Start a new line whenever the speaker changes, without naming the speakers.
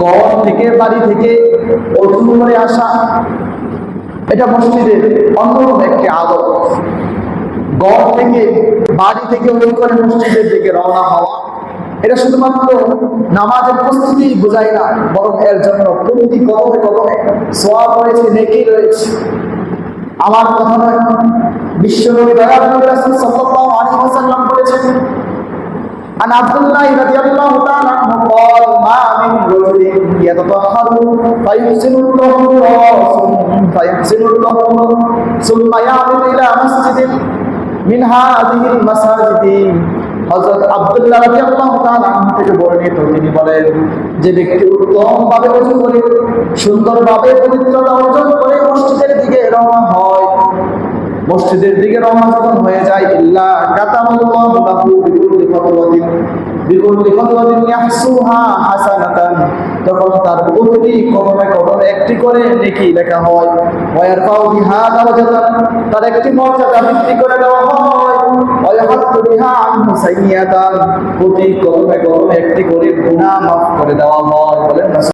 ঘর থেকে বাড়ি থেকে ওযু করে আসা, এটা মসজিদের অন্যতম একটি আদব। ঘর থেকে বাড়ি থেকে ওযু করে মসজিদের দিকে রওনা হওয়া, এটা শুধুমাত্র নামাজের প্রস্তুতি বোঝায় না, বরং এর জন্য প্রতি কদমে কদমে সওয়াব রয়েছে, নেকি রয়েছে। আমার কথা নয়, বিশ্বনবী দয়াল নবী রাসূল সাল্লাল্লাহু আলাইহি ওয়াসাল্লাম বলেছেন, عن عبد الله رضي الله تعالى عنه قال ما من رجل يتطهر فيحسن الطهور ثم يعمد إلى مسجد من هذه المساجد। হযরত আব্দুল্লাহ রাদিয়াল্লাহু তাআলা আনহু থেকে বর্ণিত, তিনি বলেন, যে ব্যক্তি উত্তমভাবে ওযু করে সুন্দরভাবে পবিত্রতা অর্জন করে মসজিদের দিকে রওনা হয়, মসজিদের দিকে রওনা যখন হয়ে যায়, ইল্লা কাতামাল্লাহু লাহু বিকুল্লি খাতওয়াতিন ইয়াহসুহা হাসানাতান, তখন তার প্রতিটি কদমে কদমে একটি করে নেকি লেখা হয়। ওয়া ইয়ারফাউ বিহা দারাজাতান, তার একটি মর্যাদা বৃদ্ধি করে দেওয়া হয়। ওয়া ইয়াহাত্তু বিহা আনহু সাইয়্যাতান, প্রতি কদমে কদমে একটি করে গুনাহ মাফ করে দেওয়া হয়। বলেন